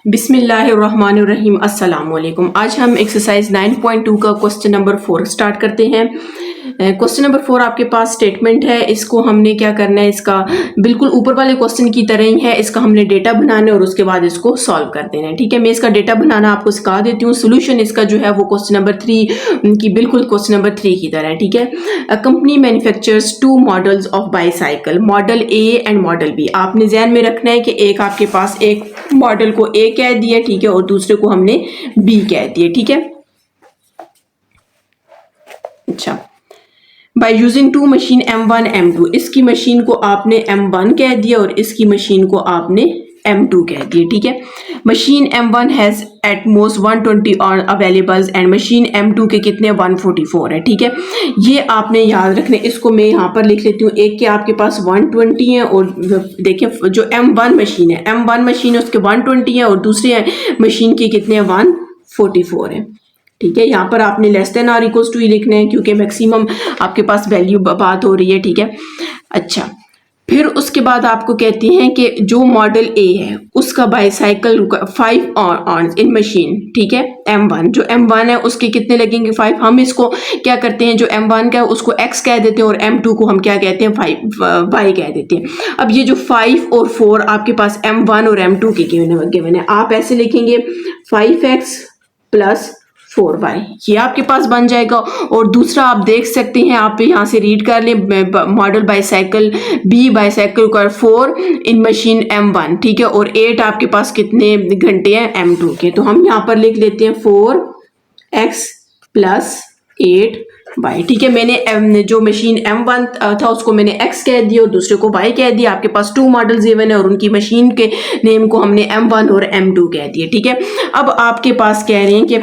बिस्मिल्लाहिर्रहमानिर्रहीम अस्सलाम वालेकुम। आज हम एक्सरसाइज 9.2 का क्वेश्चन नंबर 4 स्टार्ट करते हैं। क्वेश्चन नंबर 4 आपके पास स्टेटमेंट है। इसको हमने क्या करना है, इसका बिल्कुल ऊपर वाले क्वेश्चन की तरह ही है। इसका हमने डेटा बनाना है और उसके बाद इसको सॉल्व कर देना है। ठीक है, मैं इसका डेटा बनाना आपको सिखा देती हूँ। सोल्यूशन इसका जो है वो क्वेश्चन नंबर 3 की बिल्कुल क्वेश्चन नंबर 3 की तरह है। ठीक है, a company manufactures 2 models of bicycle, model A and model B. आपने ध्यान में रखना है कि एक आपके पास एक मॉडल को ए कह दिया, ठीक है, और दूसरे को हमने बी कह दिया। ठीक है, अच्छा, by using to machine M1 M2, इसकी मशीन को आपने M1 कह दिया और इसकी मशीन को आपने M2 कह दिया। ठीक है, machine M1 has at most 120 availables and machine M2 के कितने 144 है। ठीक है, ये आपने याद रखने। इसको मैं यहाँ पर लिख लेती हूँ। एक के आपके पास 120 है और देखें जो M1 मशीन है, M1 मशीन है उसके 120 है और दूसरे मशीन के कितने 144 है। ठीक है, यहाँ पर आपने less than or equals to ही लिखना है क्योंकि मैक्सिमम आपके पास वैल्यू बात हो रही है। ठीक है, अच्छा, फिर उसके बाद आपको कहती हैं कि जो मॉडल ए है उसका बाईसाइकिल 5 ऑन इन मशीन। ठीक है, M1 जो M1 है उसके कितने लगेंगे 5। हम इसको क्या करते हैं, जो M1 का है उसको X कह देते हैं और M2 को हम क्या कहते हैं 5 Y कह देते हैं। अब ये जो 5 और 4 आपके पास M1 और M2 के गिवन है, आप ऐसे लिखेंगे 5X प्लस 4y, ये आपके पास बन जाएगा। और दूसरा आप देख सकते हैं, आप यहाँ से रीड कर लें, मॉडल बाईसाइकिल बी बाईसाइकिल का 4 इन मशीन M1। ठीक है, और 8 आपके पास कितने घंटे हैं M2 के। तो हम यहाँ पर लिख लेते हैं 4x प्लस 8y। ठीक है, मैंने जो मशीन M1 था उसको मैंने x कह दिया और दूसरे को y कह दिया। आपके पास 2 मॉडल गिवन है और उनकी मशीन के नेम को हमने M1 और M2 कह दिया। ठीक है, अब आपके पास कह रहे हैं कि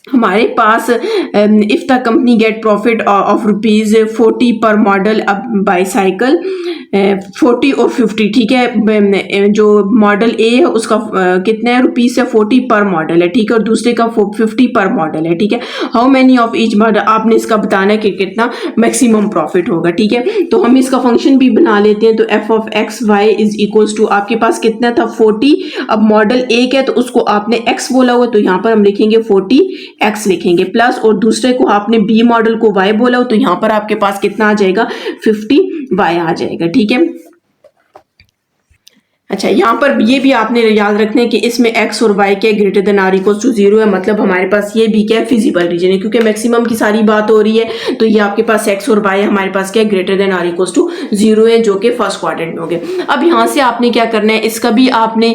हमारे पास if the company get profit of ₹40 per model bicycle 40 और 50। ठीक है, जो मॉडल ए है उसका कितने रुपीस है 40 पर मॉडल है। ठीक है, और दूसरे का 50 पर मॉडल है। ठीक है, how many of each model, आपने इसका बताना है कि कितना मैक्सिमम प्रॉफिट होगा। ठीक है, तो हम इसका फंक्शन भी बना लेते हैं। तो f of x y is equals to, आपके पास कितना था 40। अब मॉडल ए है तो उसको आपने एक्स बोला हुआ, तो यहाँ पर हम लिखेंगे 40x लिखेंगे, प्लस और दूसरे को आपने बी मॉडल को y बोला हो तो यहाँ पर आपके पास कितना आ जाएगा 50y आ जाएगा। ठीक है, अच्छा, यहाँ पर ये भी आपने याद रखना है कि इसमें x और y के greater than or equals to 0 है, मतलब हमारे पास ये भी क्या फिजिबल रीजन है क्योंकि मैक्सिमम की सारी बात हो रही है। तो ये आपके पास x और y हमारे पास क्या greater than or equals to 0 है, जो कि फर्स्ट क्वाड्रेंट में हो गए। अब यहाँ से आपने क्या करना है, इसका भी आपने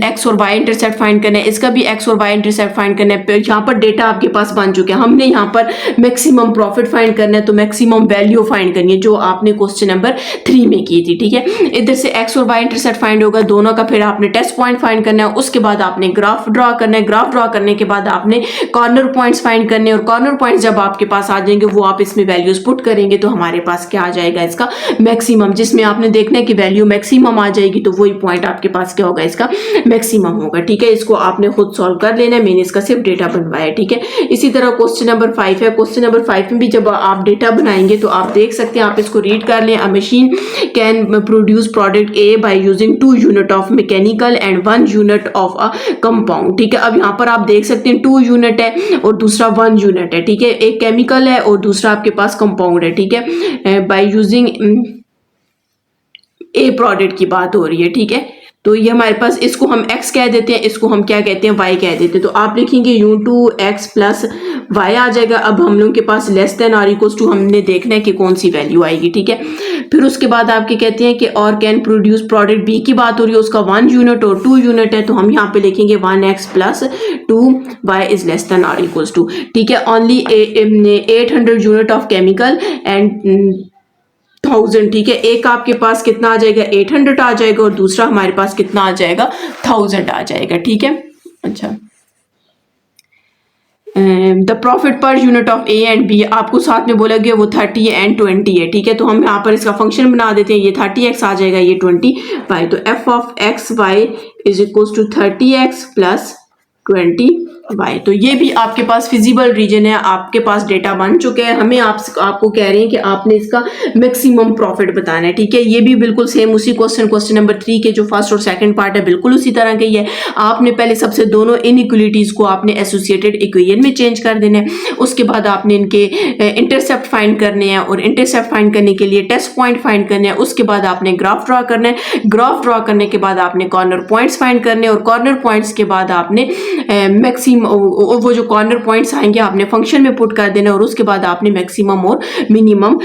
x और y इंटरसेप्ट फाइंड करना है, इसका भी x और y इंटरसेप्ट फाइंड करना है। यहाँ पर डेटा आपके पास बन चुके हैं। हमने यहाँ पर मैक्सिमम प्रॉफिट फाइंड करना है, तो मैक्सिमम वैल्यू फाइंड करनी है जो आपने क्वेश्चन नंबर 3 में की थी। ठीक है, इधर से x और y इंटरसेप्ट फाइंड होगा दोनों का, फिर आपने टेस्ट पॉइंट फाइंड करना है, उसके बाद आपने ग्राफ ड्रॉ करना है, ग्राफ ड्रॉ करने के बाद आपने कॉर्नर पॉइंट्स फाइंड करने हैं और कॉर्नर पॉइंट्स जब आपके पास आ जाएंगे वो आप इसमें वैल्यूज पुट करेंगे तो हमारे पास क्या आ जाएगा इसका मैक्सिमम, जिसमें आपने देखना है कि वैल्यू मैक्सिमम आ जाएगी तो वही पॉइंट आपके पास क्या होगा इसका मैक्सिमम होगा। ठीक है, इसको आपने खुद सॉल्व कर लेना है, मैंने इसका सिर्फ डेटा बनवाया है। ठीक है, इसी तरह क्वेश्चन नंबर 5 है। क्वेश्चन नंबर 5 में भी जब आप डेटा बनाएंगे तो आप देख सकते हैं, आप इसको रीड कर लें। अ machine can produce product A by using 2 unit of mechanical and 1 unit of a compound. ठीक है, अब यहाँ पर आप देख सकते हैं 2 यूनिट है और दूसरा 1 यूनिट है। ठीक है, एक केमिकल है और दूसरा आपके पास कंपाउंड है। ठीक है, बाय यूजिंग ए प्रोडक्ट की बात हो रही है। ठीक है, तो ये हमारे पास, इसको हम x कह देते हैं, इसको हम क्या कहते हैं y कह देते हैं। तो आप लिखेंगे u2x प्लस y आ जाएगा। अब हम लोगों के पास less than or equals to हमने देखना है कि कौन सी वैल्यू आएगी। ठीक है, फिर उसके बाद आपके कहते हैं कि और कैन प्रोड्यूस प्रोडक्ट बी की बात हो रही है, उसका 1 यूनिट और 2 यूनिट है, तो हम यहाँ पे लिखेंगे 1x plus 2y is less than or equals to. ठीक है, only 800 unit of chemical and 1000। ठीक है, एक आपके पास कितना आ जाएगा 800 आ जाएगा और दूसरा हमारे पास कितना आ जाएगा 1000 आ जाएगा। ठीक है, अच्छा, the profit per unit of A and B आपको साथ में बोला गया वो 30 एंड 20 है। ठीक है, तो हम यहाँ पर इसका फंक्शन बना देते हैं, ये 30x आ जाएगा, ये 20y। तो f of x y is equals to 30x plus 20y। तो ये भी आपके पास फिजिबल रीजन है, आपके पास डेटा बन चुके हैं। हमें आपको कह रहे हैं कि आपने इसका मैक्सिमम प्रॉफिट बताना है, ठीक है। ये भी बिल्कुल सेम उसी क्वेश्चन नंबर 3 के जो फर्स्ट और सेकंड पार्ट है बिल्कुल उसी तरह के ही है। आपने पहले सबसे दोनों इनइक्वलिटीज को आपने एसोसिएटेड इक्वेशन में चेंज कर देना है। उसके बाद आपने इनके इंटरसेप्ट फाइंड करने हैं और इंटरसेप्ट फाइंड करने के लिए टेस्ट पॉइंट फाइंड करने हैं। उसके बाद आपने ग्राफ ड्रॉ करना है। ग्राफ ड्रॉ करने के बाद आपने कॉर्नर पॉइंट्स फाइंड करने और कॉर्नर पॉइंट्स के बाद आपने मैक्सिमम वो जो कॉर्नर पॉइंट्स आएंगे आपने फंक्शन में पुट कर देना और उसके बाद आपने मैक्सिमम और मिनिमम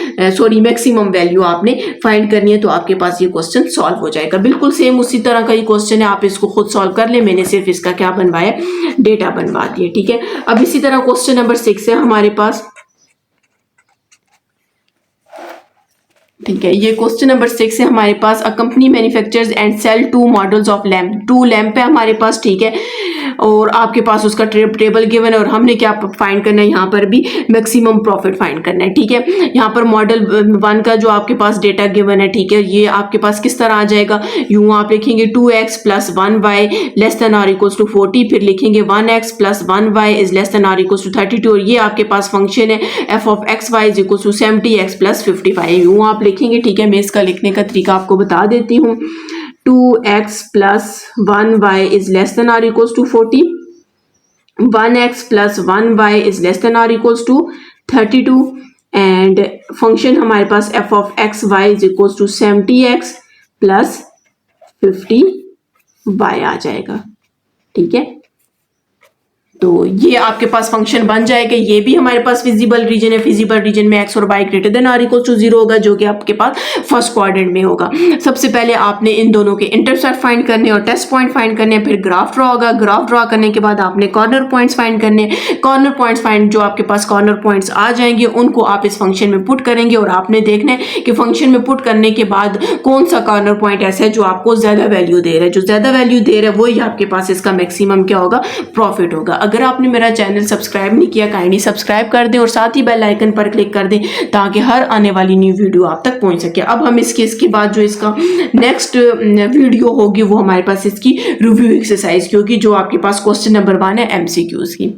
मैक्सिमम वैल्यू आपने फाइंड करनी है। तो आपके पास ये क्वेश्चन सॉल्व हो जाएगा। बिल्कुल सेम उसी तरह का ये क्वेश्चन है, आप इसको खुद सॉल्व कर ले। मैंने सिर्फ इसका क्या बनवाया, डेटा बनवा दिए, ठीक है। अब इसी तरह क्वेश्चन नंबर 6 है हमारे पास, ठीक है। ये क्वेश्चन नंबर 6 है हमारे पास। A company manufactures and sell 2 models of lamp. 2 lamp है हमारे पास, ठीक है। और आपके पास उसका टेबल गिवन है और हमने क्या फाइंड करना है, यहाँ पर भी मैक्सिमम प्रॉफिट फाइंड करना है, ठीक है। यहाँ पर मॉडल 1 का जो आपके पास डेटा गिवन है, ठीक है, ये आपके पास किस तरह आ जाएगा, यूं आप लिखेंगे 2x + 1y less than or equals to 40, फिर लिखेंगे 1x + 1y is less than or equals to 32 और ये आपके पास फंक्शन है f(x, y) = 70x + 55। यूं आप लिखेंगे, ठीक है। मैं इसका लिखने का तरीका आपको बता देती हूँ। 2x + 1y is less than or equals to 40, 1x + 1y is less than or equals to 32 and function हमारे पास f(x, y) = 70x + 50y आ जाएगा, ठीक है। तो ये आपके पास फंक्शन बन जाएगा। ये भी हमारे पास फिजिबल रीजन है। फिजिबल रीजन में x और y ग्रेटर देन और इक्वल टू 0 होगा, जो कि आपके पास फर्स्ट क्वाड्रेंट में होगा। सबसे पहले आपने इन दोनों के इंटरसेप्ट फाइंड करने और टेस्ट पॉइंट फाइंड करने, फिर ग्राफ ड्रॉ होगा। ग्राफ ड्रॉ करने के बाद आपने कॉर्नर पॉइंट्स फाइंड करने। कॉर्नर पॉइंट्स फाइंड, जो आपके पास कॉर्नर पॉइंट्स आ जाएंगे उनको आप इस फंक्शन में पुट करेंगे और आपने देखना है कि फंक्शन में पुट करने के बाद कौन सा कॉर्नर पॉइंट ऐसा है जो आपको ज्यादा वैल्यू दे रहा है। जो ज्यादा वैल्यू दे रहा है वही आपके पास इसका मैक्सिमम क्या होगा, प्रॉफिट होगा। अगर आपने मेरा चैनल सब्सक्राइब नहीं किया, काइंडली सब्सक्राइब कर दें और साथ ही बेल आइकन पर क्लिक कर दें ताकि हर आने वाली न्यू वीडियो आप तक पहुंच सके। अब हम इसके बाद जो इसका नेक्स्ट वीडियो होगी वो हमारे पास इसकी रिव्यू एक्सरसाइज की होगी, जो आपके पास क्वेश्चन नंबर 1 है MCQs की।